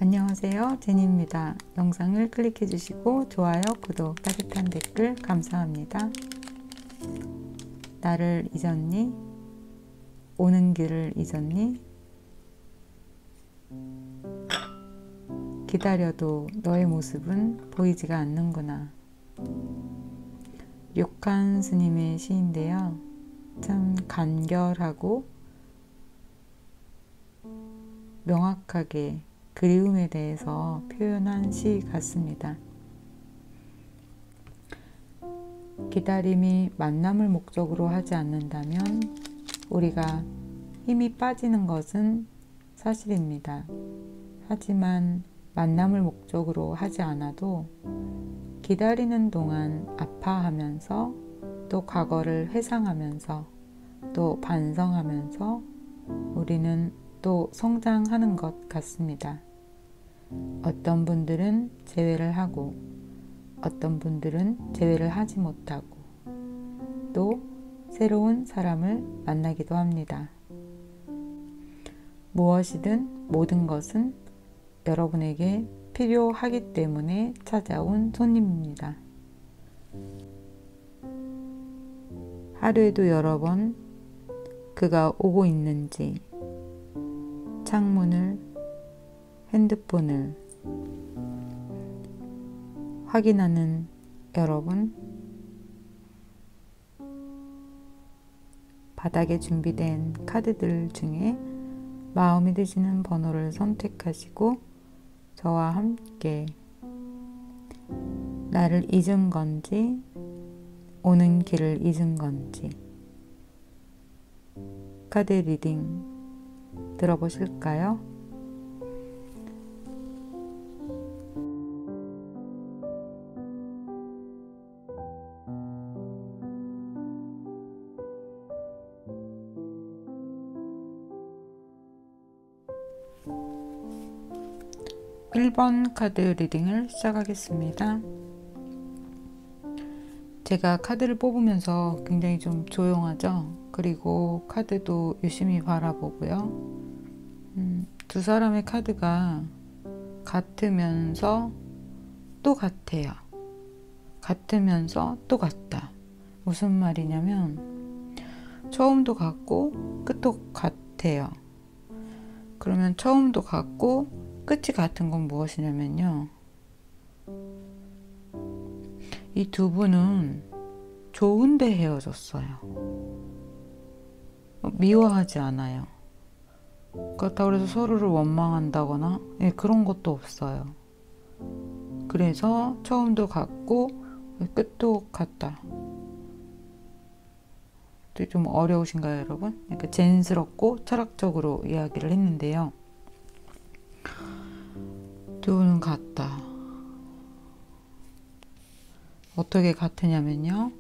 안녕하세요, 제니입니다. 영상을 클릭해 주시고 좋아요, 구독, 따뜻한 댓글 감사합니다. 나를 잊었니? 오는 길을 잊었니? 기다려도 너의 모습은 보이지가 않는구나. 료칸 스님의 시인데요. 참 간결하고 명확하게 그리움에 대해서 표현한 시 같습니다. 기다림이 만남을 목적으로 하지 않는다면 우리가 힘이 빠지는 것은 사실입니다. 하지만 만남을 목적으로 하지 않아도 기다리는 동안 아파하면서 또 과거를 회상하면서 또 반성하면서 우리는 또 성장하는 것 같습니다. 어떤 분들은 재회를 하고 어떤 분들은 재회를 하지 못하고 또 새로운 사람을 만나기도 합니다. 무엇이든 모든 것은 여러분에게 필요하기 때문에 찾아온 손님입니다. 하루에도 여러 번 그가 오고 있는지 창문을, 핸드폰을 확인하는 여러분, 바닥에 준비된 카드들 중에 마음에 드시는 번호를 선택하시고 저와 함께 나를 잊은 건지 오는 길을 잊은 건지 카드 리딩 들어보실까요? (1번) 카드 리딩을 시작하겠습니다. 제가 카드를 뽑으면서 굉장히 좀 조용하죠? 그리고 카드도 유심히 바라보고요. 두 사람의 카드가 같으면서 또 같아요. 같으면서 또 같다. 무슨 말이냐면 처음도 같고 끝도 같아요. 그러면 처음도 같고 끝이 같은 건 무엇이냐면요. 이 두 분은 좋은데 헤어졌어요. 미워하지 않아요. 그렇다고 해서 서로를 원망한다거나 그런 것도 없어요. 그래서 처음도 같고 끝도 같다. 좀 어려우신가요, 여러분? 그러니까 젠스럽고 철학적으로 이야기를 했는데요. 두 분은 같다. 어떻게 같으냐면요.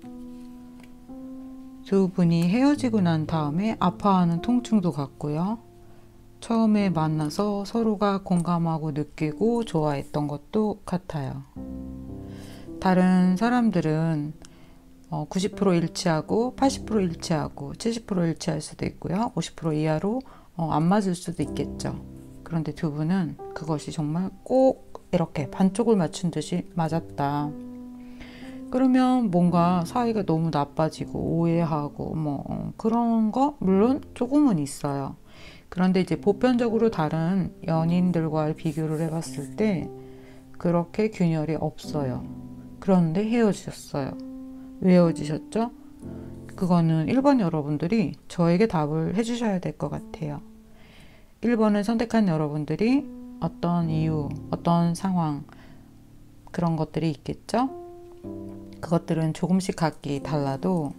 두 분이 헤어지고 난 다음에 아파하는 통증도 같고요. 처음에 만나서 서로가 공감하고 느끼고 좋아했던 것도 같아요. 다른 사람들은 90% 일치하고 80% 일치하고 70% 일치할 수도 있고요. 50% 이하로 안 맞을 수도 있겠죠. 그런데 두 분은 그것이 정말 꼭 이렇게 반쪽을 맞춘 듯이 맞았다. 그러면 뭔가 사이가 너무 나빠지고 오해하고 그런 거 물론 조금은 있어요. 그런데 이제 보편적으로 다른 연인들과 비교를 해봤을 때 그렇게 균열이 없어요. 그런데 헤어지셨어요. 왜 헤어지셨죠? 그거는 1번 여러분들이 저에게 답을 해주셔야 될 것 같아요. 1번을 선택한 여러분들이 어떤 이유, 어떤 상황 그런 것들이 있겠죠? 그것들은 조금씩 각기 달라도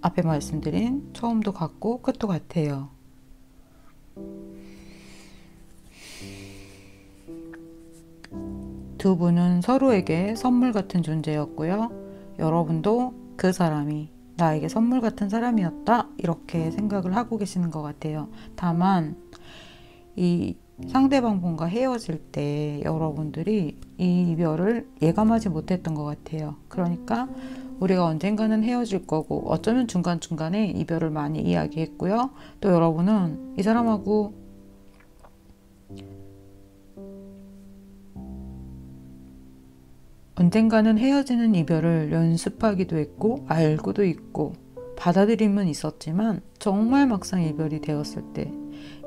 앞에 말씀드린 처음도 같고 끝도 같아요. 두 분은 서로에게 선물 같은 존재였고요. 여러분도 그 사람이 나에게 선물 같은 사람이었다 이렇게 생각을 하고 계시는 것 같아요. 다만 이 상대방 분과 헤어질 때 여러분들이 이 이별을 예감하지 못했던 것 같아요. 그러니까 우리가 언젠가는 헤어질 거고 어쩌면 중간중간에 이별을 많이 이야기했고요. 또 여러분은 이 사람하고 언젠가는 헤어지는 이별을 연습하기도 했고 알고도 있고 받아들임은 있었지만 정말 막상 이별이 되었을 때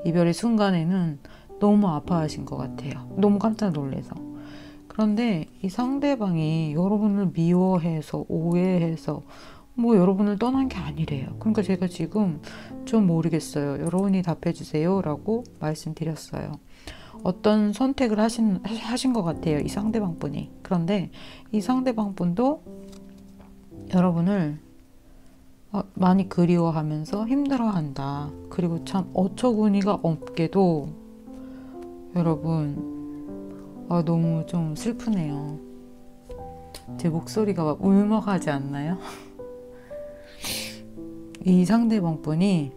이별의 순간에는 너무 아파하신 것 같아요. 너무 깜짝 놀라서. 그런데 이 상대방이 여러분을 미워해서 오해해서 뭐 여러분을 떠난 게 아니래요. 그러니까 제가 지금 좀 모르겠어요. 여러분이 답해주세요 라고 말씀드렸어요. 어떤 선택을 하신 것 같아요. 이 상대방 분이. 그런데 이 상대방 분도 여러분을 많이 그리워하면서 힘들어한다. 그리고 참 어처구니가 없게도 여러분 너무 좀 슬프네요. 제 목소리가 막 울먹하지 않나요? 이 상대방 분이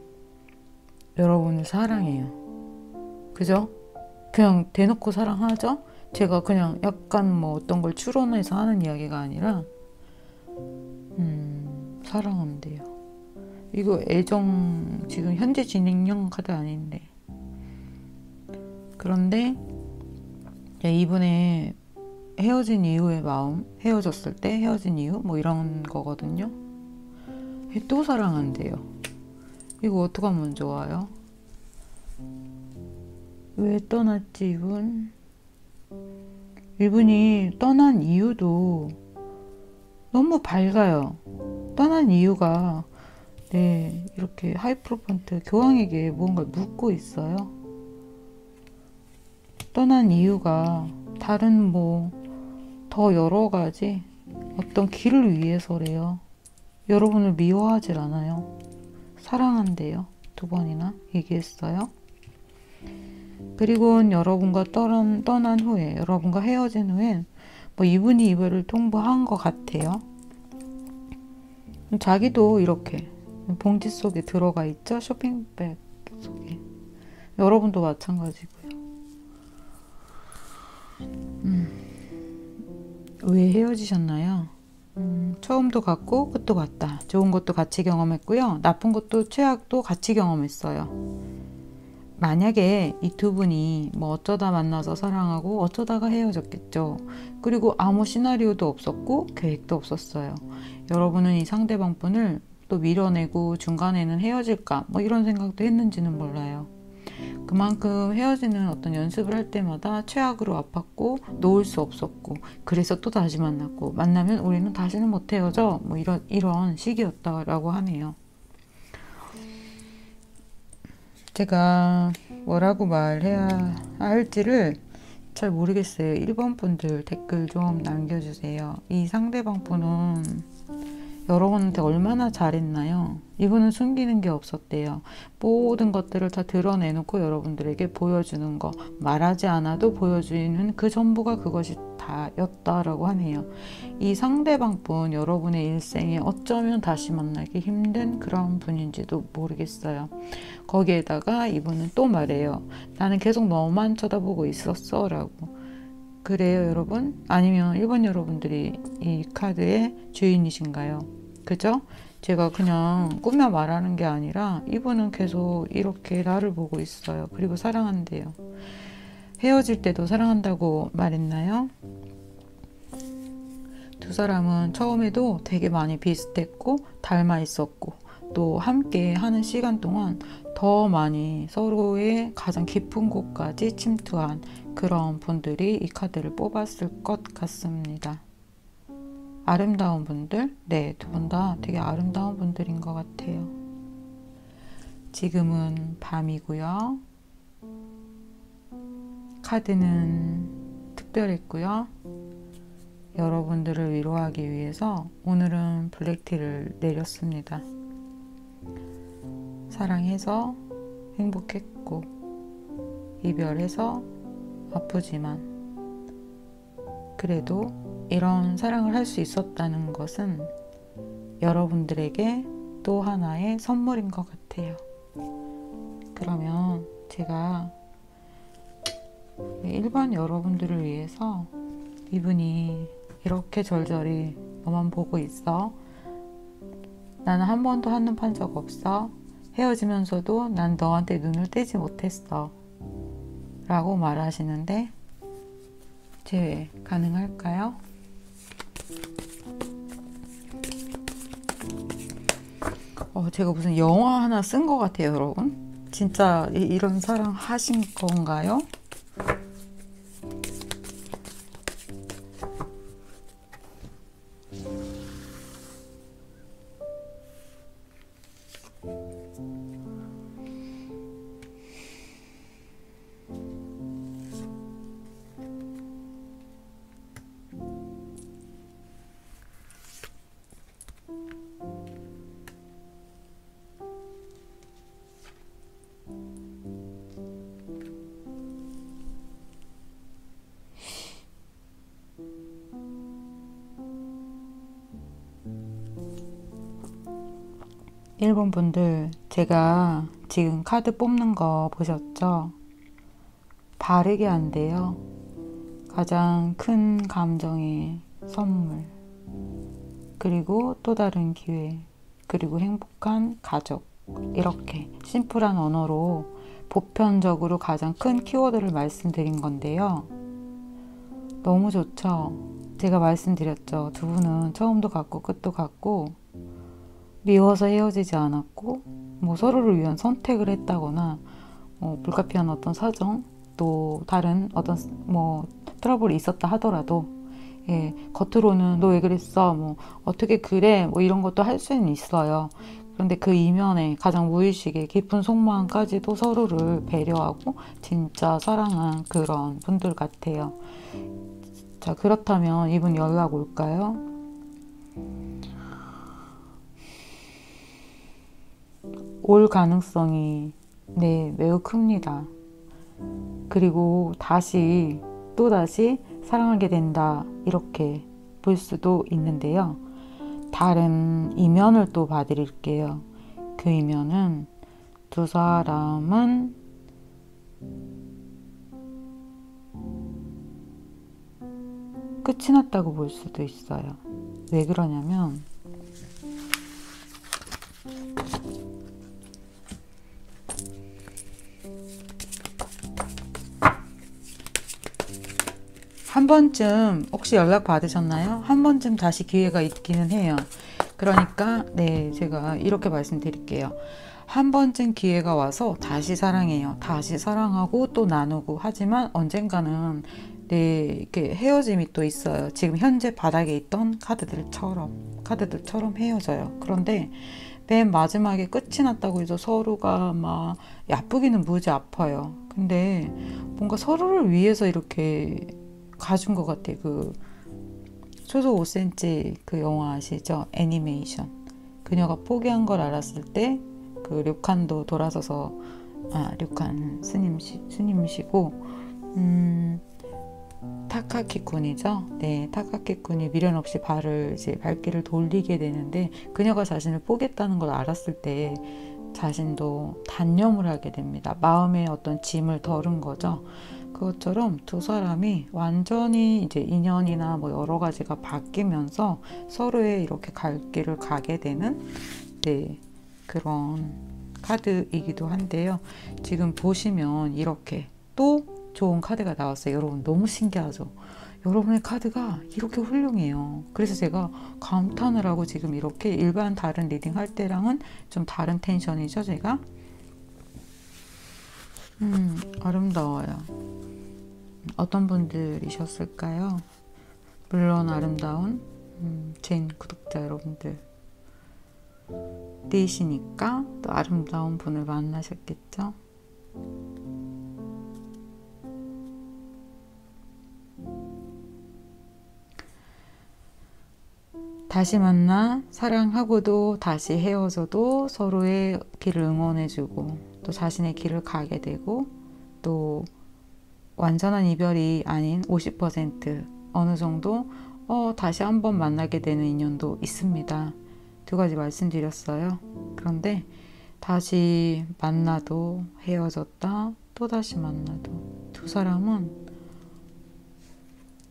여러분을 사랑해요. 그죠? 그냥 대놓고 사랑하죠? 제가 그냥 약간 뭐 어떤 걸 추론해서 하는 이야기가 아니라 사랑한대요. 이거 애정 지금 현재 진행형 카드 아닌데. 그런데 이분의 헤어진 이후의 마음, 헤어졌을 때 헤어진 이유 뭐 이런 거거든요. 또 사랑한대요. 이거 어떡하면 좋아요? 왜 떠났지 이분? 이분이 떠난 이유도 너무 밝아요. 떠난 이유가 이렇게 하이프로펀트 교황에게 무언가를 묻고 있어요. 떠난 이유가 다른 뭐 더 여러 가지 어떤 길을 위해서래요. 여러분을 미워하질 않아요. 사랑한대요. 2번이나 얘기했어요. 그리고 여러분과 떠난 후에, 여러분과 헤어진 후에 뭐 이분이 이별을 통보한 것 같아요. 자기도 이렇게 봉지 속에 들어가 있죠. 쇼핑백 속에. 여러분도 마찬가지고요. 왜 헤어지셨나요? 처음도 같고 끝도 같다. 좋은 것도 같이 경험했고요. 나쁜 것도 최악도 같이 경험했어요. 만약에 이 2분이 뭐 어쩌다 만나서 사랑하고 어쩌다가 헤어졌겠죠. 그리고 아무 시나리오도 없었고 계획도 없었어요. 여러분은 이 상대방 분을 또 밀어내고 중간에는 헤어질까 뭐 이런 생각도 했는지는 몰라요. 그만큼 헤어지는 어떤 연습을 할 때마다 최악으로 아팠고 놓을 수 없었고 그래서 또 다시 만났고 만나면 우리는 다시는 못 헤어져 뭐 이런 시기였다라고 하네요. 제가 뭐라고 말해야 할지를 잘 모르겠어요. 1번 분들 댓글 좀 남겨주세요. 이 상대방 분은 여러분한테 얼마나 잘했나요? 이분은 숨기는 게 없었대요. 모든 것들을 다 드러내놓고 여러분들에게 보여주는 거, 말하지 않아도 보여주는 그 전부가 그것이 다였다라고 하네요. 이 상대방 분 여러분의 일생에 어쩌면 다시 만나기 힘든 그런 분인지도 모르겠어요. 거기에다가 이분은 또 말해요. 나는 계속 너만 쳐다보고 있었어 라고. 그래요 여러분? 아니면 1번 여러분들이 이 카드의 주인이신가요? 그죠? 제가 그냥 꾸며 말하는 게 아니라 이분은 계속 이렇게 나를 보고 있어요. 그리고 사랑한대요. 헤어질 때도 사랑한다고 말했나요? 2 사람은 처음에도 되게 많이 비슷했고 닮아 있었고 또 함께 하는 시간 동안 더 많이 서로의 가장 깊은 곳까지 침투한 그런 분들이 이 카드를 뽑았을 것 같습니다. 아름다운 분들? 네, 2분 다 되게 아름다운 분들인 것 같아요. 지금은 밤이고요. 카드는 특별했고요. 여러분들을 위로하기 위해서 오늘은 블랙티를 내렸습니다. 사랑해서 행복했고 이별해서 아프지만 그래도 이런 사랑을 할 수 있었다는 것은 여러분들에게 또 하나의 선물인 것 같아요. 그러면 제가 일반 여러분들을 위해서 이분이 이렇게 절절히 너만 보고 있어. 나는 한 번도 한눈 판 적 없어. 헤어지면서도 난 너한테 눈을 떼지 못했어. 라고 말하시는데 제외 가능할까요? 제가 무슨 영화 하나 쓴 것 같아요, 여러분. 진짜 이런 사랑 하신 건가요? 일본 분들, 제가 지금 카드 뽑는 거 보셨죠? 바르게 안 돼요. 가장 큰 감정의 선물, 그리고 또 다른 기회, 그리고 행복한 가족. 이렇게 심플한 언어로 보편적으로 가장 큰 키워드를 말씀드린 건데요. 너무 좋죠? 제가 말씀드렸죠. 두 분은 처음도 같고 끝도 같고 미워서 헤어지지 않았고 뭐 서로를 위한 선택을 했다거나 불가피한 어떤 사정, 또 다른 어떤 뭐 트러블이 있었다 하더라도 겉으로는 너 왜 그랬어? 뭐 어떻게 그래? 뭐 이런 것도 할 수는 있어요. 그런데 그 이면에 가장 무의식의 깊은 속마음까지도 서로를 배려하고 진짜 사랑한 그런 분들 같아요. 자, 그렇다면 이분 연락 올까요? 올 가능성이 매우 큽니다. 그리고 또다시 사랑하게 된다, 이렇게 볼 수도 있는데요. 다른 이면을 또 봐드릴게요. 그 이면은 두 사람은 끝이 났다고 볼 수도 있어요. 왜 그러냐면 한 번쯤 혹시 연락 받으셨나요? 한 번쯤 다시 기회가 있기는 해요. 그러니까 제가 이렇게 말씀드릴게요. 한 번쯤 기회가 와서 다시 사랑해요. 다시 사랑하고 또 나누고, 하지만 언젠가는 이렇게 헤어짐이 또 있어요. 지금 현재 바닥에 있던 카드들처럼 헤어져요. 그런데 맨 마지막에 끝이 났다고 해서 서로가 막 아프기는 무지 아파요. 근데 뭔가 서로를 위해서 이렇게 가준 것 같아. 그 초속 5cm 그 영화 아시죠? 애니메이션. 그녀가 포기한 걸 알았을 때 그 료칸도 돌아서서, 료칸 스님이시고 타카키 군이죠. 타카키 군이 미련 없이 발길을 돌리게 되는데, 그녀가 자신을 포기했다는 걸 알았을 때 자신도 단념을 하게 됩니다. 마음의 어떤 짐을 덜은 거죠. 그것처럼 두 사람이 완전히 이제 인연이나 뭐 여러 가지가 바뀌면서 서로의 이렇게 갈 길을 가게 되는 그런 카드이기도 한데요. 지금 보시면 이렇게 또 좋은 카드가 나왔어요. 여러분, 너무 신기하죠? 여러분의 카드가 이렇게 훌륭해요. 그래서 제가 감탄을 하고, 지금 이렇게 일반 다른 리딩 할 때랑은 좀 다른 텐션이죠, 제가. 아름다워요. 어떤 분들이셨을까요? 물론 아름다운 제 구독자 여러분들 이시니까 또 아름다운 분을 만나셨겠죠? 다시 만나 사랑하고도 다시 헤어져도 서로의 길을 응원해주고, 또 자신의 길을 가게 되고, 또 완전한 이별이 아닌 50% 어느 정도 다시 한번 만나게 되는 인연도 있습니다. 두 가지 말씀드렸어요. 그런데 다시 만나도 헤어졌다, 또 다시 만나도, 두 사람은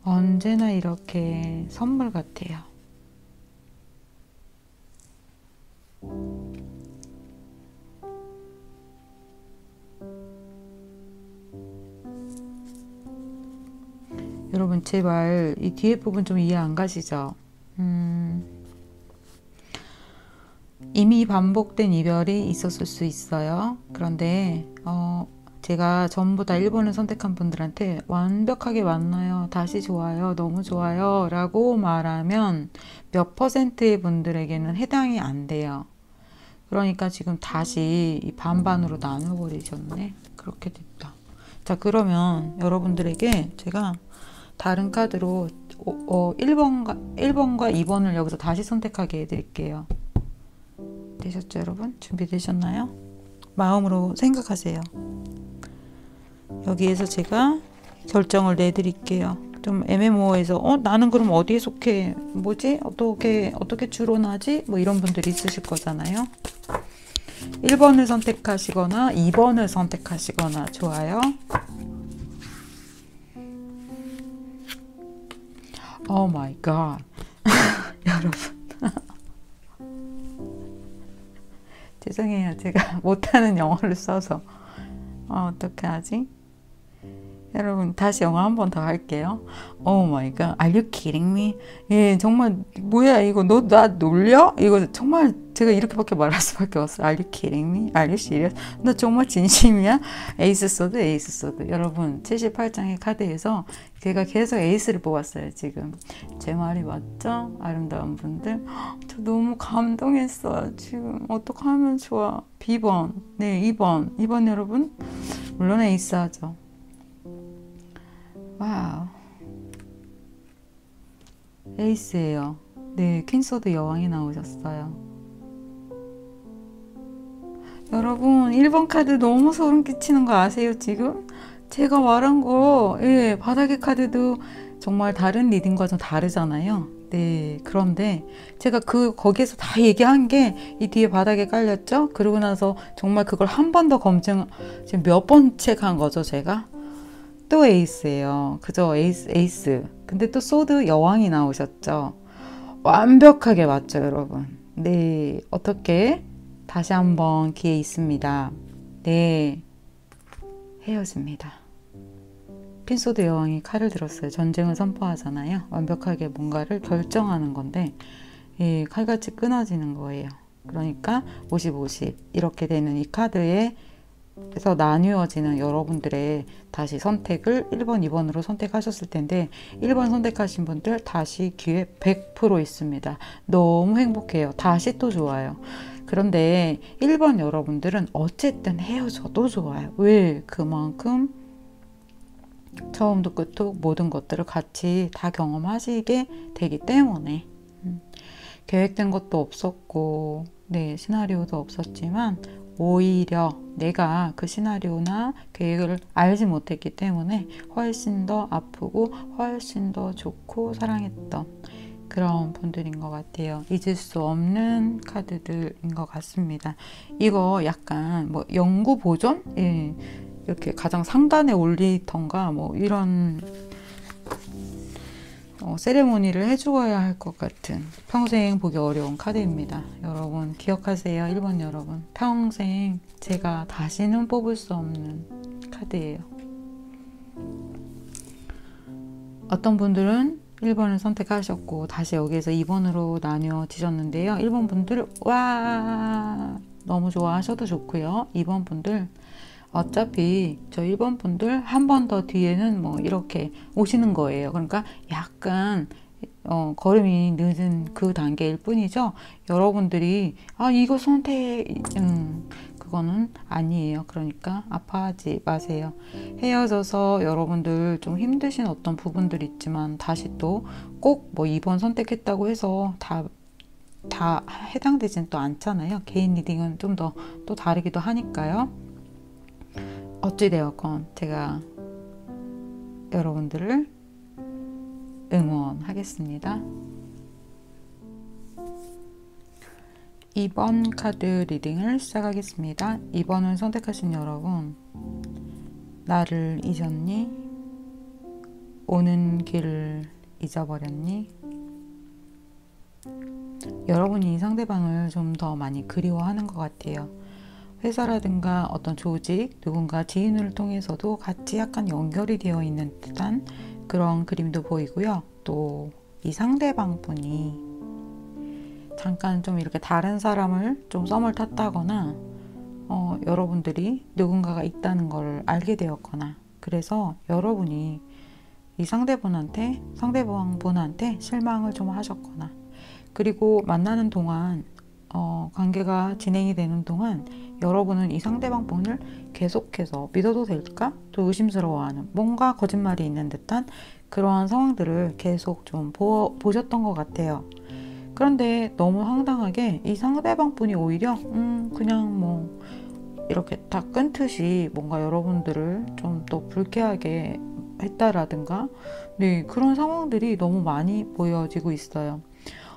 언제나 이렇게 선물 같아요. 여러분, 제발 이 뒤에 부분 좀 이해 안 가시죠? 이미 반복된 이별이 있었을 수 있어요. 그런데 제가 전부 다 1번을 선택한 분들한테 완벽하게 맞나요? 다시 좋아요? 너무 좋아요? 라고 말하면 몇 퍼센트의 분들에게는 해당이 안 돼요. 그러니까 지금 다시 이 반반으로 나눠버리셨네. 그렇게 됐다. 자, 그러면 여러분들에게 제가 다른 카드로 1번과 2번을 여기서 다시 선택하게 해드릴게요. 되셨죠, 여러분? 준비되셨나요? 마음으로 생각하세요. 여기에서 제가 결정을 내드릴게요. 좀 애매모호해서 나는 그럼 어디에 속해? 뭐지? 어떻게 추론하지? 뭐 이런 분들이 있으실 거잖아요. 1번을 선택하시거나 2번을 선택하시거나 좋아요. 오 마이 갓. 여러분. 죄송해요. 제가 못하는 영어를 써서. 어떻게 하지? 여러분 다시 영어 한 번 더 할게요. Oh my god, are you kidding me? 예, 정말 뭐야 이거 너 나 놀려? 이거 정말 제가 이렇게밖에 말할 수밖에 없어요. Are you kidding me? Are you serious? 나 정말 진심이야? 에이스 소드, 에이스 소드. 여러분 78장의 카드에서 제가 계속 에이스를 뽑았어요. 지금 제 말이 맞죠? 아름다운 분들, 저 너무 감동했어요. 지금 어떻게 하면 좋아? B번, 네 2번 여러분 물론 에이스 하죠. 와우, 에이스예요. 네, 퀸소드 여왕이 나오셨어요. 여러분 1번 카드 너무 소름 끼치는 거 아세요? 지금 제가 말한 거, 예, 바닥의 카드도 정말 다른 리딩과 좀 다르잖아요. 네, 그런데 제가 거기에서 다 얘기한 게 이 뒤에 바닥에 깔렸죠? 그러고 나서 정말 그걸 한 번 더 지금 몇 번 체크한 거죠, 제가? 또 에이스예요. 그죠? 에이스. 근데 또 소드 여왕이 나오셨죠? 완벽하게 맞죠, 여러분? 네, 어떻게? 다시 한번 기회 있습니다. 네, 헤어집니다. 퀸소드 여왕이 칼을 들었어요. 전쟁을 선포하잖아요. 완벽하게 뭔가를 결정하는 건데, 예, 칼같이 끊어지는 거예요. 그러니까 50-50 이렇게 되는 이 카드에 그래서 나뉘어지는 여러분들의 다시 선택을 1번, 2번으로 선택하셨을 텐데 1번 선택하신 분들 다시 기회 100% 있습니다. 너무 행복해요. 다시 또 좋아요. 그런데 1번 여러분들은 어쨌든 헤어져도 좋아요. 왜? 그만큼 처음도 끝도 모든 것들을 같이 다 경험하시게 되기 때문에 계획된 것도 없었고, 네, 시나리오도 없었지만 오히려 내가 그 시나리오나 계획을 알지 못했기 때문에 훨씬 더 아프고 훨씬 더 좋고 사랑했던 그런 분들인 것 같아요. 잊을 수 없는 카드들인 것 같습니다. 이거 약간 뭐 연구 보존? 예, 이렇게 가장 상단에 올리던가 뭐 이런 세레모니를 해주어야 할 것 같은 평생 보기 어려운 카드입니다. 여러분 기억하세요. 1번 여러분, 평생 제가 다시는 뽑을 수 없는 카드예요. 어떤 분들은 1번을 선택하셨고 다시 여기에서 2번으로 나뉘어지셨는데요. 1번 분들 와 너무 좋아하셔도 좋고요. 2번 분들 어차피 저 1번 분들 한 번 더 뒤에는 뭐 이렇게 오시는 거예요. 그러니까 약간 걸음이 늦은 그 단계일 뿐이죠. 여러분들이 이거 선택 그거는 아니에요. 그러니까 아파하지 마세요. 헤어져서 여러분들 좀 힘드신 어떤 부분들이 있지만 다시 또 꼭 뭐 2번 선택했다고 해서 다 해당되진 또 않잖아요. 개인 리딩은 좀 더 또 다르기도 하니까요. 어찌되었건 제가 여러분들을 응원하겠습니다. 2번 카드 리딩을 시작하겠습니다. 2번을 선택하신 여러분, 나를 잊었니? 오는 길을 잊어버렸니? 여러분이 상대방을 좀 더 많이 그리워하는 것 같아요. 회사라든가 어떤 조직, 누군가 지인을 통해서도 같이 약간 연결이 되어 있는 듯한 그런 그림도 보이고요. 또 이 상대방 분이 잠깐 좀 이렇게 다른 사람을 좀 썸을 탔다거나 여러분들이 누군가가 있다는 걸 알게 되었거나, 그래서 여러분이 이 상대방분한테 실망을 좀 하셨거나, 그리고 만나는 동안 관계가 진행이 되는 동안 여러분은 이 상대방 분을 계속해서 믿어도 될까? 또 의심스러워하는, 뭔가 거짓말이 있는 듯한 그러한 상황들을 계속 좀 보셨던 것 같아요. 그런데 너무 황당하게 이 상대방 분이 오히려 그냥 뭐 이렇게 다 끊듯이 뭔가 여러분들을 좀 더 불쾌하게 했다라든가, 네, 그런 상황들이 너무 많이 보여지고 있어요.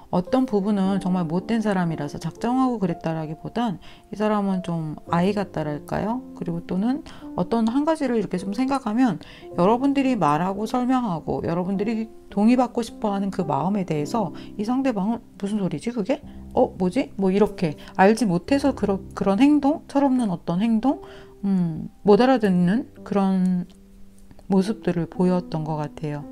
어떤 부분은 정말 못된 사람이라서 작정하고 그랬다라기보단 이 사람은 좀 아이 같다랄까요? 그리고 또는 어떤 한 가지를 이렇게 좀 생각하면 여러분들이 말하고 설명하고 여러분들이 동의받고 싶어하는 그 마음에 대해서 이 상대방은 무슨 소리지 그게? 뭐지? 뭐 이렇게 알지 못해서 그런 행동, 철없는 어떤 행동, 못 알아듣는 그런 모습들을 보였던 것 같아요.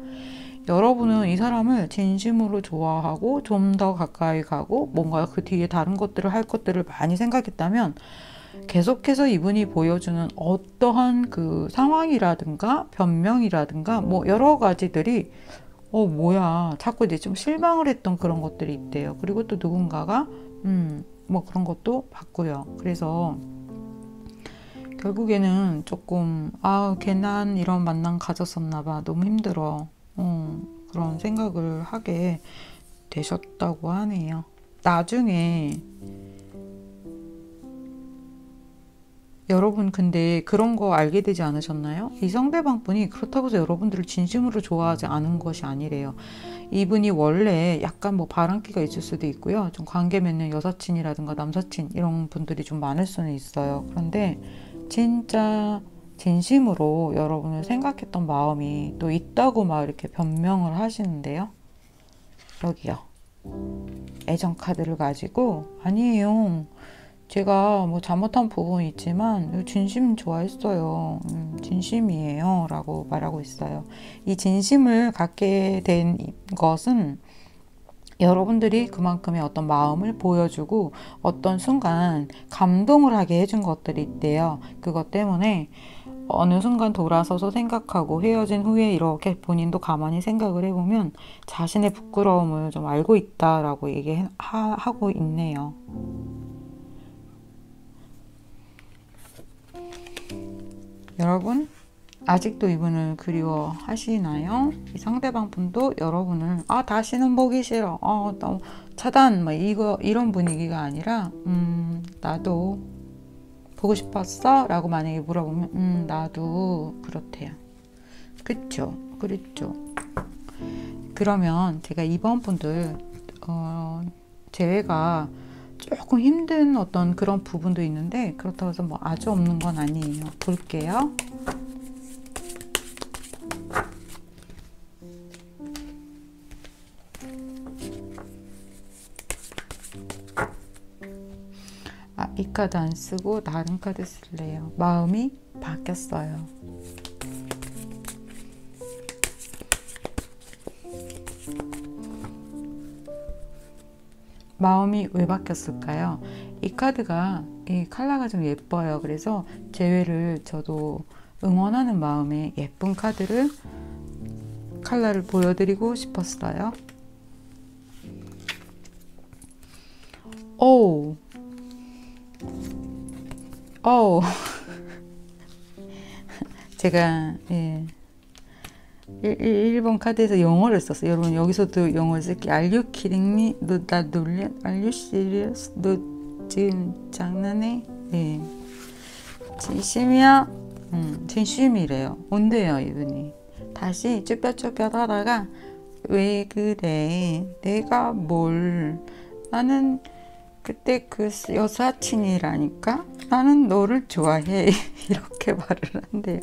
여러분은 이 사람을 진심으로 좋아하고 좀 더 가까이 가고 뭔가 그 뒤에 다른 것들을 할 것들을 많이 생각했다면, 계속해서 이분이 보여주는 어떠한 그 상황이라든가 변명이라든가 뭐 여러 가지들이 뭐야 자꾸 이제 좀 실망을 했던 그런 것들이 있대요. 그리고 또 누군가가 뭐 그런 것도 봤고요. 그래서 결국에는 조금 괜한 이런 만남 가졌었나 봐, 너무 힘들어, 그런 생각을 하게 되셨다고 하네요. 나중에 여러분 근데 그런 거 알게 되지 않으셨나요? 이 상대방 분이 그렇다고 해서 여러분들을 진심으로 좋아하지 않은 것이 아니래요. 이분이 원래 약간 뭐 바람기가 있을 수도 있고요. 좀 관계 맺는 여사친이라든가 남사친 이런 분들이 좀 많을 수는 있어요. 그런데 진짜 진심으로 여러분을 생각했던 마음이 또 있다고 막 이렇게 변명을 하시는데요. 여기요. 애정 카드를 가지고 아니에요, 제가 뭐 잘못한 부분이 있지만 진심 좋아했어요, 진심이에요 라고 말하고 있어요. 이 진심을 갖게 된 것은 여러분들이 그만큼의 어떤 마음을 보여주고 어떤 순간 감동을 하게 해준 것들이 있대요. 그것 때문에 어느 순간 돌아서서 생각하고 헤어진 후에 이렇게 본인도 가만히 생각을 해보면 자신의 부끄러움을 좀 알고 있다라고 얘기하고 있네요. 여러분 아직도 이분을 그리워하시나요? 이 상대방 분도 여러분을 다시는 보기 싫어, 너무 차단, 이런 분위기가 아니라 나도 보고 싶었어? 라고 만약에 물어보면 나도 그렇대요. 그쵸? 그랬죠. 그러면 제가 이번 분들 제외가 조금 힘든 어떤 그런 부분도 있는데 그렇다고 해서 뭐 아주 없는 건 아니에요. 볼게요. 이 카드 안 쓰고 다른 카드 쓸래요. 마음이 바뀌었어요. 마음이 왜 바뀌었을까요? 이 카드가, 이 컬러가 좀 예뻐요. 그래서 재회를 저도 응원하는 마음에 예쁜 컬러를 보여드리고 싶었어요. 제가 1번 카드에서 영어를 썼어요. 여러분 여기서도 영어를 쓸게요. Are you kidding me? 너 나 놀려? Are you serious? 너 지금 장난해? 네. 진심이야? 진심이래요. 온대요 이분이. 다시 쭈뼛쭈뼛 하다가 왜 그래? 내가 뭘? 나는 그때 그 여사친이라니까? 나는 너를 좋아해. 이렇게 말을 한대요.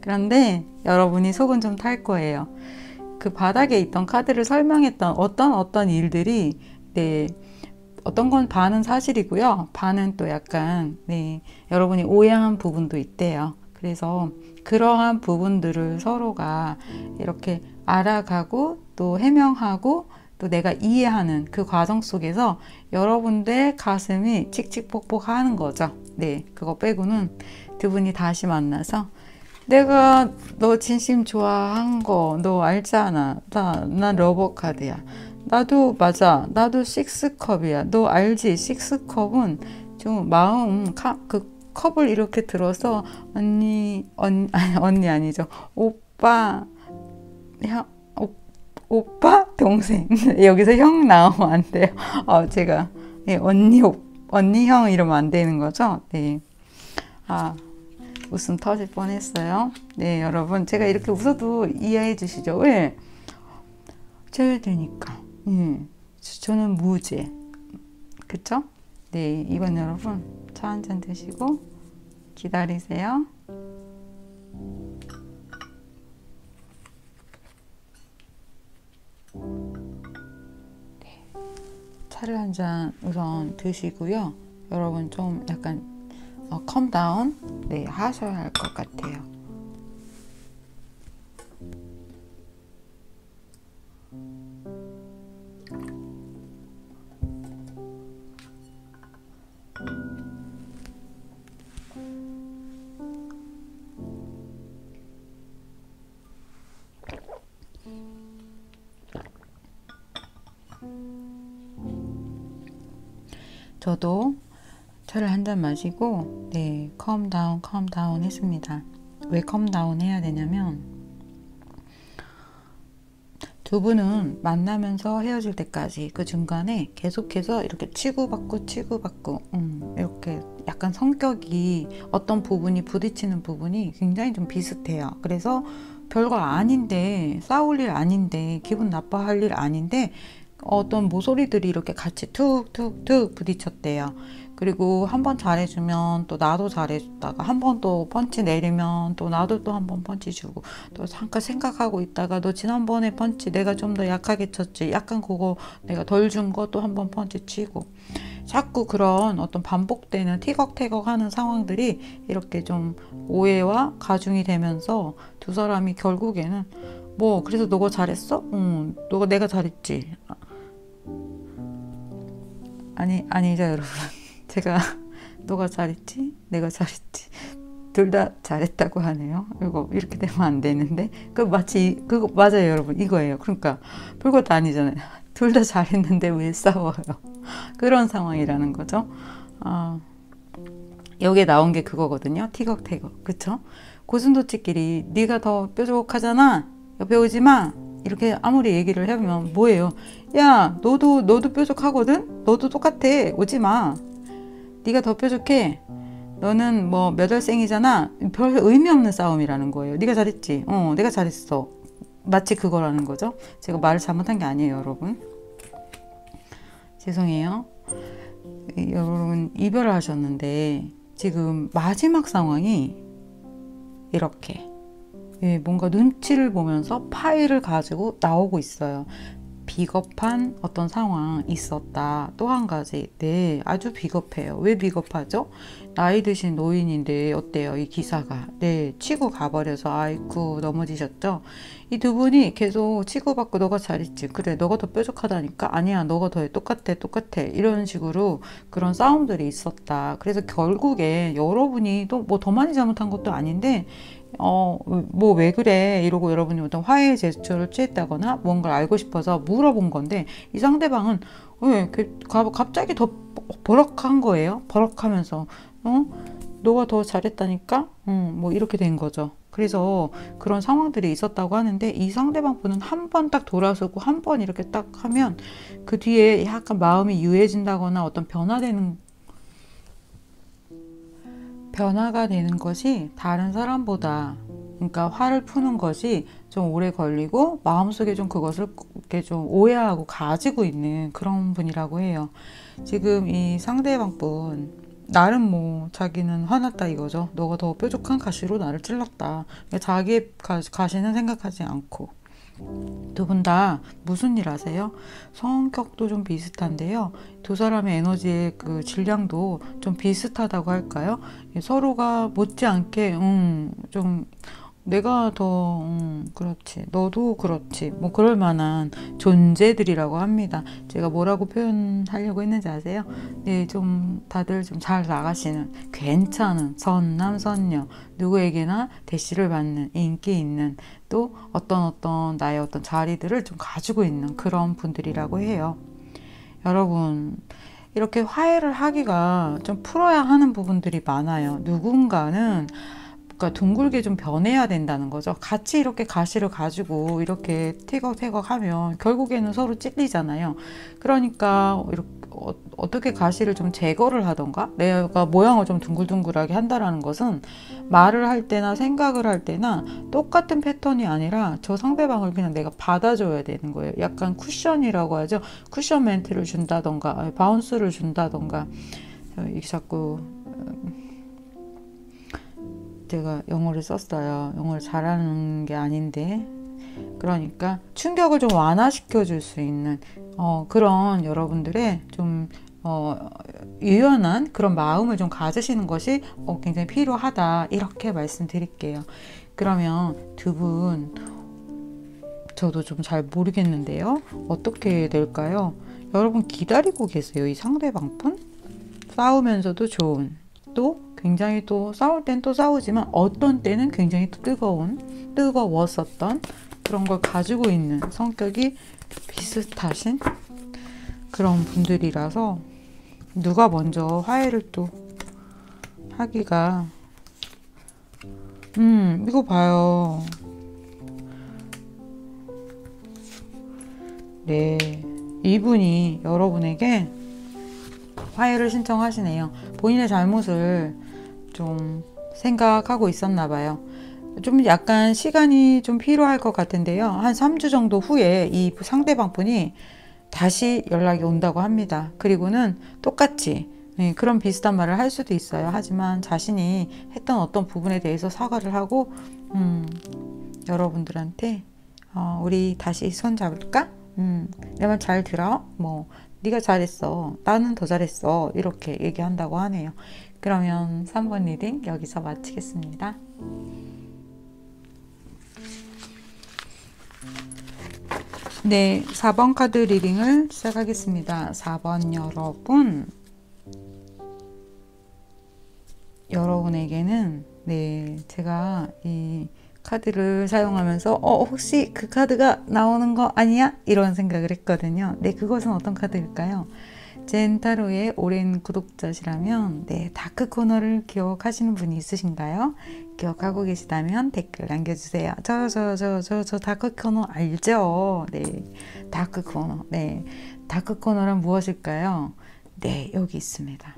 그런데 여러분이 속은 좀 탈 거예요. 그 바닥에 있던 카드를 설명했던 어떤 일들이, 어떤 건 반은 사실이고요. 반은 또 약간, 여러분이 오해한 부분도 있대요. 그래서 그러한 부분들을 서로가 이렇게 알아가고 또 해명하고 또 내가 이해하는 그 과정 속에서 여러분들 가슴이 칙칙폭폭 하는 거죠. 네, 그거 빼고는 두 분이 다시 만나서 내가 너 진심 좋아한 거 너 알잖아. 난 러버카드야. 나도 맞아. 나도 식스컵이야. 너 알지? 식스컵은 좀 마음 그 컵을 이렇게 들어서 언니 아니죠. 오빠 형 오빠 동생 여기서 형 나오면 안 돼요. 제가 네, 언니 형 이러면 안 되는 거죠. 네. 웃음 터질 뻔했어요. 네, 여러분 제가 이렇게 웃어도 이해해 주시죠? 왜? 쳐야 되니까. 저는 무죄. 그쵸? 네, 이건 여러분 차 한잔 드시고 기다리세요. 네, 차를 한 잔 우선 드시고요. 여러분 좀 약간 컴다운 네, 하셔야 할 것 같아요. 저도 차를 한 잔 마시고 네, 컴다운 했습니다. 왜 컴다운 해야 되냐면 두 분은 만나면서 헤어질 때까지 그 중간에 계속해서 이렇게 치고받고 이렇게 약간 성격이 어떤 부분이 부딪히는 부분이 굉장히 좀 비슷해요. 그래서 별거 아닌데 싸울 일 아닌데 기분 나빠할 일 아닌데 어떤 모서리들이 이렇게 같이 툭툭툭 부딪혔대요. 그리고 한 번 잘해주면 또 나도 잘해줬다가 한 번 또 펀치 내리면 또 나도 또 한 번 펀치 주고 또 잠깐 생각하고 있다가 너 지난번에 펀치 내가 좀 더 약하게 쳤지 약간 그거 내가 덜 준 거 또 한 번 펀치 치고 자꾸 그런 어떤 반복되는 티격태격 하는 상황들이 이렇게 좀 오해와 가중이 되면서 두 사람이 결국에는 뭐 그래서 너가 잘했어? 응, 너가 내가 잘했지. 아니죠 여러분. 제가 너가 잘했지? 내가 잘했지? 둘 다 잘했다고 하네요. 이거 이렇게 되면 안 되는데 그 마치 그거 맞아요 여러분. 이거예요. 그러니까 별것도 아니잖아요. 둘 다 잘했는데 왜 싸워요? 그런 상황이라는 거죠. 여기에 나온 게 그거거든요. 티격태격. 그쵸? 고슴도치끼리 네가 더 뾰족하잖아. 옆에 오지 마. 이렇게 아무리 얘기를 해보면 뭐예요? 야 너도 뾰족하거든? 너도 똑같아. 오지 마. 네가 더 뾰족해. 너는 뭐 몇 월생이잖아. 별 의미 없는 싸움이라는 거예요. 네가 잘했지. 내가 잘했어. 마치 그거라는 거죠. 제가 말을 잘못한 게 아니에요 여러분. 죄송해요. 여러분 이별을 하셨는데 지금 마지막 상황이 이렇게 뭔가 눈치를 보면서 파일을 가지고 나오고 있어요. 비겁한 어떤 상황 있었다. 또 한 가지, 네, 아주 비겁해요. 왜 비겁하죠? 나이 드신 노인인데 어때요? 이 기사가. 네, 치고 가버려서 아이쿠 넘어지셨죠? 이 두 분이 계속 치고받고 너가 잘했지. 그래, 너가 더 뾰족하다니까? 아니야, 너가 더 똑같아. 이런 식으로 그런 싸움들이 있었다. 그래서 결국에 여러분이 또 뭐 더 많이 잘못한 것도 아닌데 뭐 왜 그래 이러고 여러분이 어떤 화해 제스처를 취했다거나 뭔가를 알고 싶어서 물어본 건데 이 상대방은 왜 갑자기 더 버럭한 거예요. 버럭하면서 너가 더 잘했다니까 뭐 이렇게 된 거죠. 그래서 그런 상황들이 있었다고 하는데 이 상대방 분은 한 번 딱 돌아서고 한 번 이렇게 딱 하면 그 뒤에 약간 마음이 유해진다거나 어떤 변화가 되는 것이 다른 사람보다 그러니까 화를 푸는 것이 좀 오래 걸리고 마음속에 좀 그것을 이렇게 좀 오해하고 가지고 있는 그런 분이라고 해요. 지금 이 상대방 분 나름 뭐 자기는 화났다 이거죠. 너가 더 뾰족한 가시로 나를 찔렀다. 자기의 가시는 생각하지 않고 두 분 다 무슨 일 하세요? 성격도 좀 비슷한데요. 두 사람의 에너지의 그 질량도 좀 비슷하다고 할까요? 서로가 못지않게 좀 내가 더 그렇지, 너도 그렇지, 뭐 그럴 만한 존재들이라고 합니다. 제가 뭐라고 표현하려고 했는지 아세요? 네, 좀 다들 좀 잘 나가시는 괜찮은 선남 선녀, 누구에게나 대시를 받는 인기 있는, 또 어떤 나의 어떤 자리들을 좀 가지고 있는 그런 분들이라고 해요. 여러분, 이렇게 화해를 하기가 좀 풀어야 하는 부분들이 많아요. 누군가는 그러니까 둥글게 좀 변해야 된다는 거죠. 같이 이렇게 가시를 가지고 이렇게 티격태격 하면 결국에는 서로 찔리잖아요. 그러니까 이렇게 어떻게 가시를 좀 제거를 하던가, 내가 모양을 좀 둥글둥글하게 한다라는 것은 말을 할 때나 생각을 할 때나 똑같은 패턴이 아니라 저 상대방을 그냥 내가 받아줘야 되는 거예요. 약간 쿠션이라고 하죠. 쿠션 멘트를 준다던가 바운스를 준다던가. 자꾸 제가 영어를 썼어요. 영어를 잘하는 게 아닌데, 그러니까 충격을 좀 완화시켜 줄 수 있는 그런 여러분들의 좀 유연한 그런 마음을 좀 가지시는 것이 굉장히 필요하다, 이렇게 말씀드릴게요. 그러면 두 분, 저도 좀 잘 모르겠는데요, 어떻게 될까요? 여러분 기다리고 계세요, 이 상대방 분? 싸우면서도 좋은, 또 굉장히 또 싸울 땐 또 싸우지만 어떤 때는 굉장히 또 뜨거웠었던 그런 걸 가지고 있는 성격이 비슷하신 그런 분들이라서, 누가 먼저 화해를 또 하기가 이거 봐요. 네, 이분이 여러분에게 화해를 신청하시네요. 본인의 잘못을 좀 생각하고 있었나 봐요. 좀 약간 시간이 좀 필요할 것 같은데요. 한 3주 정도 후에 이 상대방 분이 다시 연락이 온다고 합니다. 그리고는 똑같이 그런 비슷한 말을 할 수도 있어요. 하지만 자신이 했던 어떤 부분에 대해서 사과를 하고 여러분들한테 우리 다시 손 잡을까? 내 말 잘 들어? 뭐 네가 잘했어, 나는 더 잘했어, 이렇게 얘기한다고 하네요. 그러면 3번 리딩 여기서 마치겠습니다. 네, 4번 카드 리딩을 시작하겠습니다. 4번 여러분에게는 제가 이 카드를 사용하면서 혹시 그 카드가 나오는 거 아니야? 이런 생각을 했거든요. 네, 그것은 어떤 카드일까요? 젠타로의 오랜 구독자시라면 다크 코너를 기억하시는 분이 있으신가요? 기억하고 계시다면 댓글 남겨주세요. 저 다크 코너 알죠? 네, 다크 코너. 네, 다크 코너란 무엇일까요? 네, 여기 있습니다.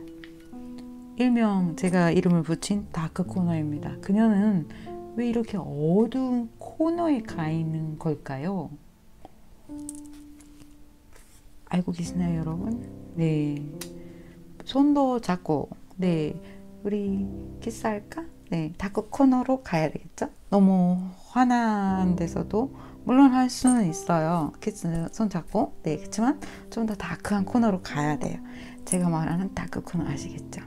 일명 제가 이름을 붙인 다크 코너입니다. 그녀는 왜 이렇게 어두운 코너에 가 있는 걸까요? 알고 계시나요, 여러분? 네, 손도 잡고 우리 키스할까? 네, 다크 코너로 가야 되겠죠? 너무 화난 데서도 물론 할 수는 있어요. 키스, 손 잡고. 네, 그렇지만 좀 더 다크한 코너로 가야 돼요. 제가 말하는 다크 코너 아시겠죠?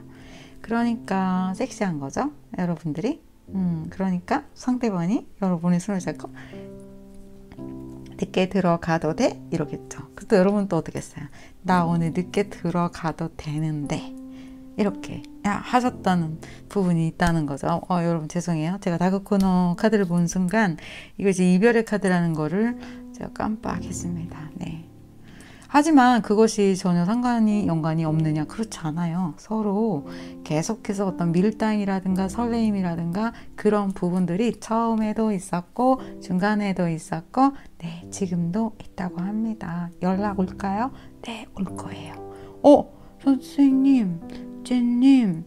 그러니까 섹시한 거죠, 여러분들이. 그러니까 상대방이 여러분의 손을 잡고 늦게 들어가도 돼? 이러겠죠. 그때 여러분 또 어떻게 했어요? 나 오늘 늦게 들어가도 되는데, 이렇게 하셨다는 부분이 있다는 거죠. 여러분 죄송해요. 제가 다크코너 카드를 본 순간 이것이 이별의 카드라는 거를 제가 깜빡했습니다. 네. 하지만 그것이 전혀 연관이 없느냐? 그렇지 않아요. 서로 계속해서 어떤 밀당이라든가 설레임이라든가 그런 부분들이 처음에도 있었고 중간에도 있었고 지금도 있다고 합니다. 연락 올까요? 네, 올 거예요. 선생님, 쟤님,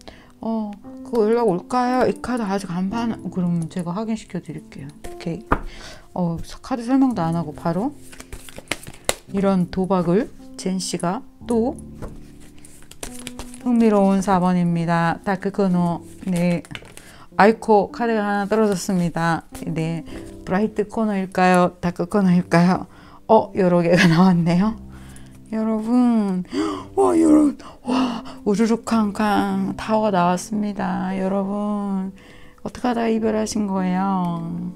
그거 연락 올까요? 이 카드 아직 안 받나? 그럼 제가 확인시켜 드릴게요. 오케이. 카드 설명도 안 하고 바로 이런 도박을 젠씨가 또 흥미로운 4번입니다. 다크코너. 네, 아이코 카드가 하나 떨어졌습니다. 네, 브라이트 코너일까요? 다크 코너일까요? 여러 개가 나왔네요. 여러분, 우르르 쾅쾅 타워가 나왔습니다. 여러분, 어떡하다 이별하신 거예요.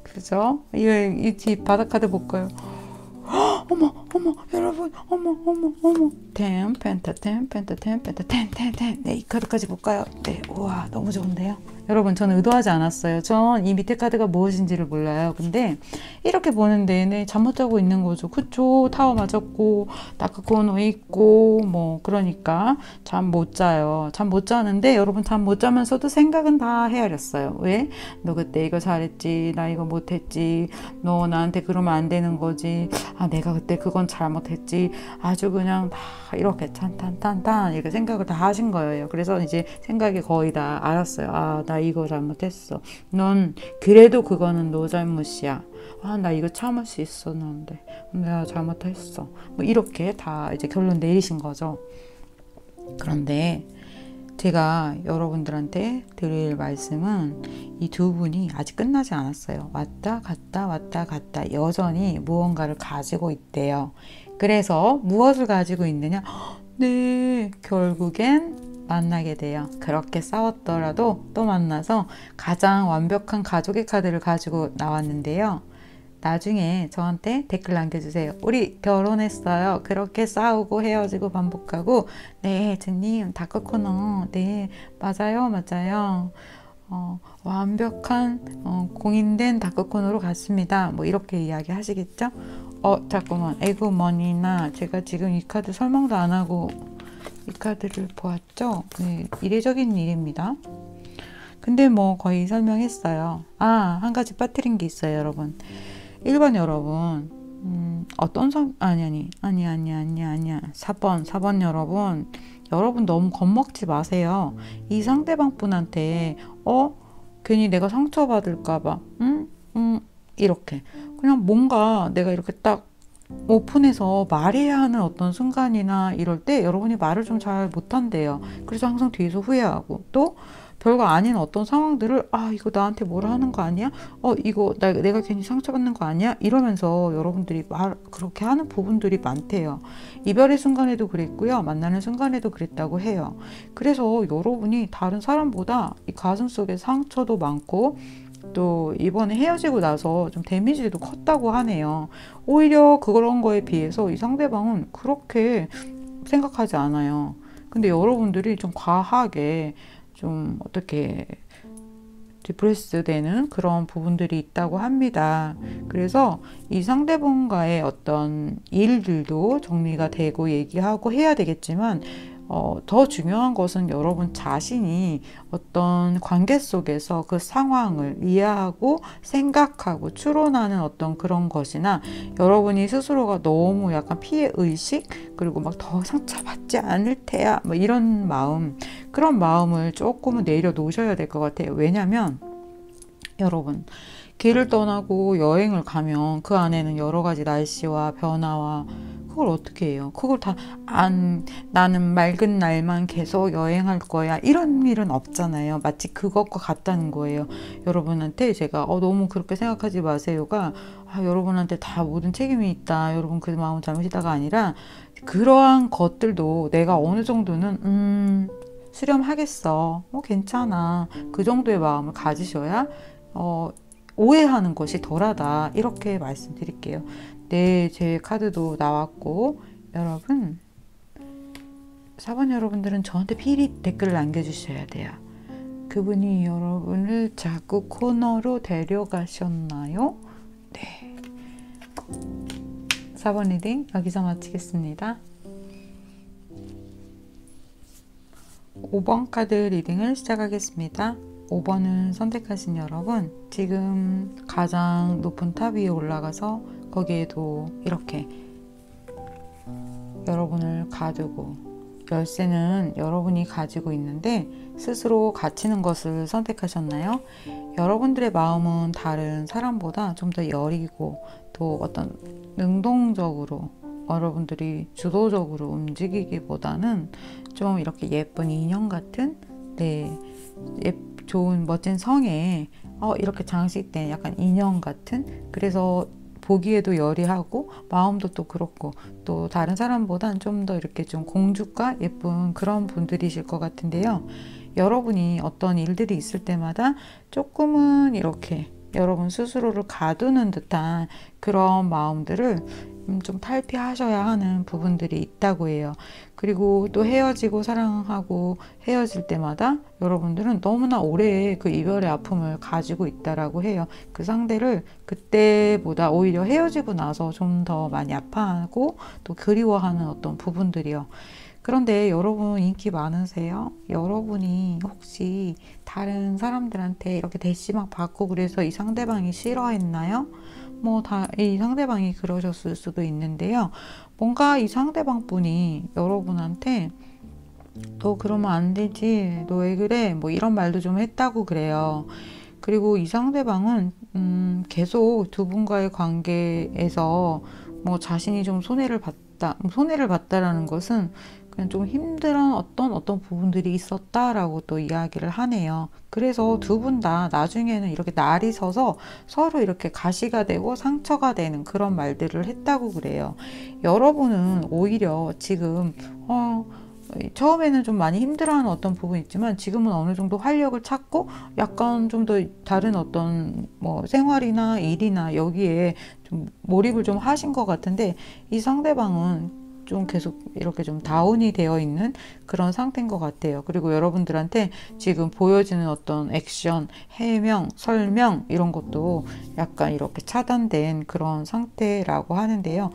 그죠? 이 집 바닥카드 볼까요? 어머 여러분 어머 10 펜타 10 펜타 10 펜타 10 10 10. 네, 이 카드까지 볼까요? 네, 우와 너무 좋은데요. 여러분 저는 의도하지 않았어요. 전 이 밑에 카드가 무엇인지를 몰라요. 근데 이렇게 보는 내내 잠 못 자고 있는 거죠. 그쵸? 타워 맞았고 다크코너 있고 뭐 그러니까 잠 못 자요. 잠 못 자는데 여러분 잠 못 자면서도 생각은 다 헤아렸어요. 왜? 너 그때 이거 잘했지, 나 이거 못했지, 너 나한테 그러면 안 되는 거지, 아 내가 그때 그건 잘못했지, 아주 그냥 다 이렇게 탄탄탄탄 이렇게 생각을 다 하신 거예요. 그래서 이제 생각이 거의 다 알았어요. 아, 나 이거 잘못했어. 넌 그래도 그거는 너 잘못이야. 아, 나 이거 참을 수 있었는데 내가 잘못했어. 뭐 이렇게 다 이제 결론 내리신 거죠. 그런데 제가 여러분들한테 드릴 말씀은 이 두 분이 아직 끝나지 않았어요. 왔다 갔다 여전히 무언가를 가지고 있대요. 그래서 무엇을 가지고 있느냐? 네, 결국엔 만나게 돼요. 그렇게 싸웠더라도 또 만나서 가장 완벽한 가족의 카드를 가지고 나왔는데요. 나중에 저한테 댓글 남겨주세요. 우리 결혼했어요. 그렇게 싸우고 헤어지고 반복하고, 네, 즈님 다크코너, 네, 맞아요. 완벽한 공인된 다크코너로 갔습니다. 뭐 이렇게 이야기 하시겠죠? 잠깐만, 에그머니나 제가 지금 이 카드 설명도 안 하고 이 카드를 보았죠? 네, 이례적인 일입니다. 근데 뭐 거의 설명했어요. 한 가지 빠뜨린 게 있어요, 여러분. 1번 여러분, 아니야. 4번 여러분 너무 겁먹지 마세요. 이 상대방 분한테, 괜히 내가 상처받을까봐, 이렇게. 그냥 뭔가 내가 이렇게 딱 오픈해서 말해야 하는 어떤 순간이나 이럴 때 여러분이 말을 좀 잘 못한대요. 그래서 항상 뒤에서 후회하고, 또 별거 아닌 어떤 상황들을 이거 나한테 뭐라 하는 거 아니야? 이거 내가 괜히 상처받는 거 아니야? 이러면서 여러분들이 그렇게 하는 부분들이 많대요. 이별의 순간에도 그랬고요. 만나는 순간에도 그랬다고 해요. 그래서 여러분이 다른 사람보다 이 가슴속에 상처도 많고 또 이번에 헤어지고 나서 좀 데미지도 컸다고 하네요. 오히려 그런 거에 비해서 이 상대방은 그렇게 생각하지 않아요. 근데 여러분들이 좀 과하게 좀 어떻게 디프레스 되는 그런 부분들이 있다고 합니다. 그래서 이 상대방과의 어떤 일들도 정리가 되고 얘기하고 해야 되겠지만 더 중요한 것은 여러분 자신이 어떤 관계 속에서 그 상황을 이해하고 생각하고 추론하는 어떤 그런 것이나 여러분이 스스로가 너무 약간 피해의식 그리고 막 더 상처받지 않을 테야 뭐 이런 마음, 그런 마음을 조금은 내려놓으셔야 될 것 같아요. 왜냐면 여러분 길을 떠나고 여행을 가면 그 안에는 여러 가지 날씨와 변화와 그걸 어떻게 해요? 그걸 다 나는 맑은 날만 계속 여행할 거야 이런 일은 없잖아요. 마치 그것과 같다는 거예요. 여러분한테 제가 너무 그렇게 생각하지 마세요가 여러분한테 다 모든 책임이 있다, 여러분 그 마음 잘못이다가 아니라 그러한 것들도 내가 어느 정도는 수렴하겠어, 괜찮아, 그 정도의 마음을 가지셔야 오해하는 것이 덜하다, 이렇게 말씀드릴게요. 네, 제 카드도 나왔고, 여러분 4번 여러분들은 저한테 필히 댓글을 남겨주셔야 돼요. 그분이 여러분을 자꾸 코너로 데려가셨나요? 네, 4번 리딩 여기서 마치겠습니다. 5번 카드 리딩을 시작하겠습니다. 5번을 선택하신 여러분, 지금 가장 높은 탑 위에 올라가서 거기에도 이렇게 여러분을 가두고, 열쇠는 여러분이 가지고 있는데 스스로 갇히는 것을 선택하셨나요? 여러분들의 마음은 다른 사람보다 좀 더 여리고 또 어떤 능동적으로 여러분들이 주도적으로 움직이기보다는 좀 이렇게 예쁜 인형 같은, 좋은 멋진 성에 이렇게 장식된 약간 인형 같은, 그래서 보기에도 여리하고 마음도 또 그렇고 또 다른 사람보단 좀 더 이렇게 좀 공주가 예쁜 그런 분들이실 것 같은데요. 여러분이 어떤 일들이 있을 때마다 조금은 이렇게 여러분 스스로를 가두는 듯한 그런 마음들을 좀 탈피하셔야 하는 부분들이 있다고 해요. 그리고 또 헤어지고 사랑하고 헤어질 때마다 여러분들은 너무나 오래 그 이별의 아픔을 가지고 있다라고 해요. 그 상대를 그때보다 오히려 헤어지고 나서 좀 더 많이 아파하고 또 그리워하는 어떤 부분들이요. 그런데 여러분 인기 많으세요? 여러분이 혹시 다른 사람들한테 이렇게 대시 막 받고 그래서 이 상대방이 싫어했나요? 뭐 이 상대방이 그러셨을 수도 있는데요. 뭔가 이 상대방 분이 여러분한테 너 그러면 안 되지, 너 왜 그래, 뭐 이런 말도 좀 했다고 그래요. 그리고 이 상대방은 계속 두 분과의 관계에서 뭐 자신이 좀 손해를 봤다라는 것은 그냥 좀 힘든 어떤 부분들이 있었다라고 또 이야기를 하네요. 그래서 두 분 다 나중에는 이렇게 날이 서서 서로 이렇게 가시가 되고 상처가 되는 그런 말들을 했다고 그래요. 여러분은 오히려 지금 처음에는 좀 많이 힘들어하는 어떤 부분이 있지만 지금은 어느 정도 활력을 찾고 약간 좀 더 다른 어떤 뭐 생활이나 일이나 여기에 좀 몰입을 좀 하신 것 같은데 이 상대방은 좀 계속 이렇게 좀 다운이 되어 있는 그런 상태인 것 같아요. 그리고 여러분들한테 지금 보여지는 어떤 액션, 해명, 설명 이런 것도 약간 이렇게 차단된 그런 상태라고 하는데요.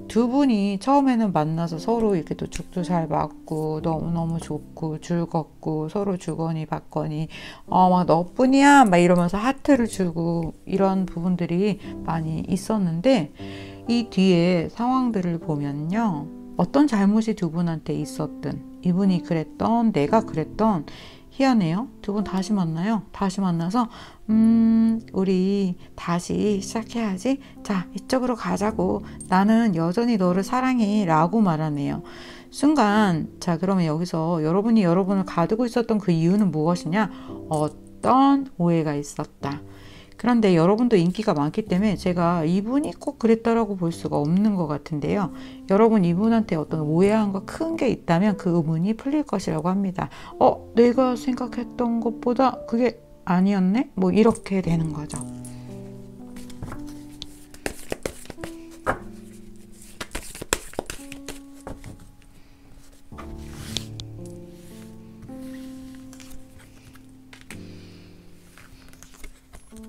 두 분이 처음에는 만나서 서로 이렇게 또 죽도 잘 맞고 너무너무 좋고 즐겁고 서로 주거니 받거니 막 너뿐이야 막 이러면서 하트를 주고 이런 부분들이 많이 있었는데 이 뒤에 상황들을 보면요. 어떤 잘못이 두 분한테 있었든 이분이 그랬던 내가 그랬던 희한해요. 두 분 다시 만나요. 다시 만나서 우리 다시 시작해야지. 자, 이쪽으로 가자고. 나는 여전히 너를 사랑해 라고 말하네요. 순간 자 그러면 여기서 여러분이 여러분을 가두고 있었던 그 이유는 무엇이냐? 어떤 오해가 있었다. 그런데 여러분도 인기가 많기 때문에 제가 이분이 꼭 그랬다라고 볼 수가 없는 것 같은데요. 여러분 이분한테 어떤 오해한 거 큰 게 있다면 그 의문이 풀릴 것이라고 합니다. 내가 생각했던 것보다 그게 아니었네? 뭐 이렇게 되는 거죠.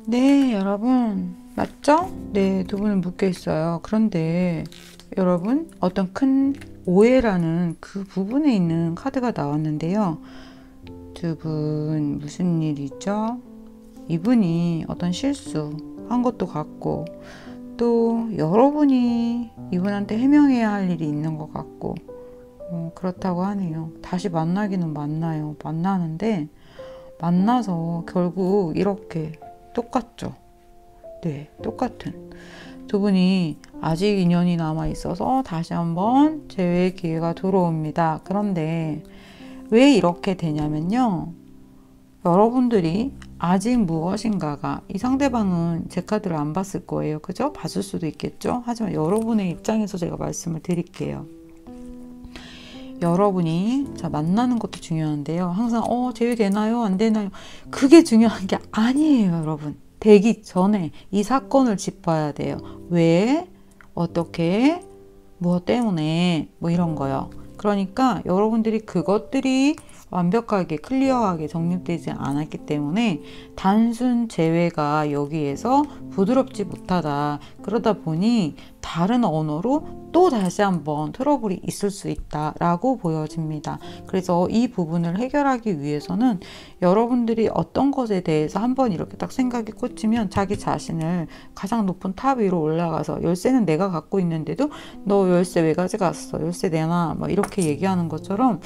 네, 여러분. 맞죠? 네, 두 분은 묶여 있어요. 그런데 여러분, 어떤 큰 오해라는 그 부분에 있는 카드가 나왔는데요. 두 분 무슨 일이죠? 이분이 어떤 실수한 것도 같고 또 여러분이 이분한테 해명해야 할 일이 있는 것 같고 그렇다고 하네요. 다시 만나기는 만나요. 만나는데 만나서 결국 이렇게 똑같죠. 네, 똑같은 두 분이 아직 인연이 남아 있어서 다시 한번 재회의 기회가 들어옵니다. 그런데 왜 이렇게 되냐면요. 여러분들이 아직 무엇인가가 이 상대방은 제 카드를 안 봤을 거예요. 그죠? 봤을 수도 있겠죠. 하지만 여러분의 입장에서 제가 말씀을 드릴게요. 여러분이 자 만나는 것도 중요한데요. 항상 제외되나요? 안 되나요? 그게 중요한 게 아니에요, 여러분. 되기 전에 이 사건을 짚어야 돼요. 왜? 어떻게? 무엇 때문에? 뭐 이런 거요. 그러니까 여러분들이 그것들이 완벽하게 클리어하게 정립되지 않았기 때문에 단순 재회가 여기에서 부드럽지 못하다. 그러다 보니 다른 언어로 또 다시 한번 트러블이 있을 수 있다라고 보여집니다. 그래서 이 부분을 해결하기 위해서는 여러분들이 어떤 것에 대해서 한번 이렇게 딱 생각이 꽂히면 자기 자신을 가장 높은 탑 위로 올라가서 열쇠는 내가 갖고 있는데도 너 열쇠 왜 가져갔어? 열쇠 내놔. 뭐 이렇게 얘기하는 것처럼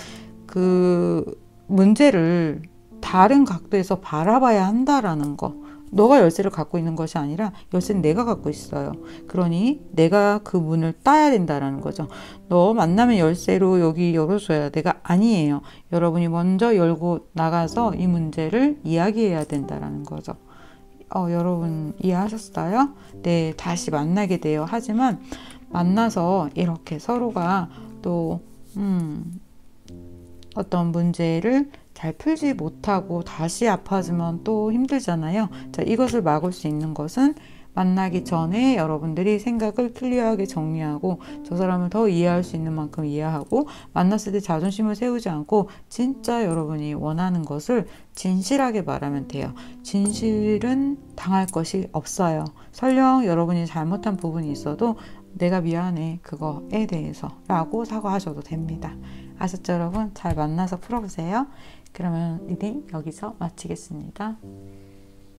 그 문제를 다른 각도에서 바라봐야 한다라는 거. 너가 열쇠를 갖고 있는 것이 아니라 열쇠는 내가 갖고 있어요. 그러니 내가 그 문을 따야 된다라는 거죠. 너 만나면 열쇠로 여기 열어줘야 내가 아니에요. 여러분이 먼저 열고 나가서 이 문제를 이야기해야 된다라는 거죠. 여러분 이해하셨어요? 네, 다시 만나게 돼요. 하지만 만나서 이렇게 서로가 또 어떤 문제를 잘 풀지 못하고 다시 아파지면 또 힘들잖아요. 자, 이것을 막을 수 있는 것은 만나기 전에 여러분들이 생각을 클리어하게 정리하고 저 사람을 더 이해할 수 있는 만큼 이해하고 만났을 때 자존심을 세우지 않고 진짜 여러분이 원하는 것을 진실하게 말하면 돼요. 진실은 당할 것이 없어요. 설령 여러분이 잘못한 부분이 있어도 내가 미안해 그거에 대해서 라고 사과하셔도 됩니다. 아셨죠 여러분? 잘 만나서 풀어보세요. 그러면 리딩 여기서 마치겠습니다.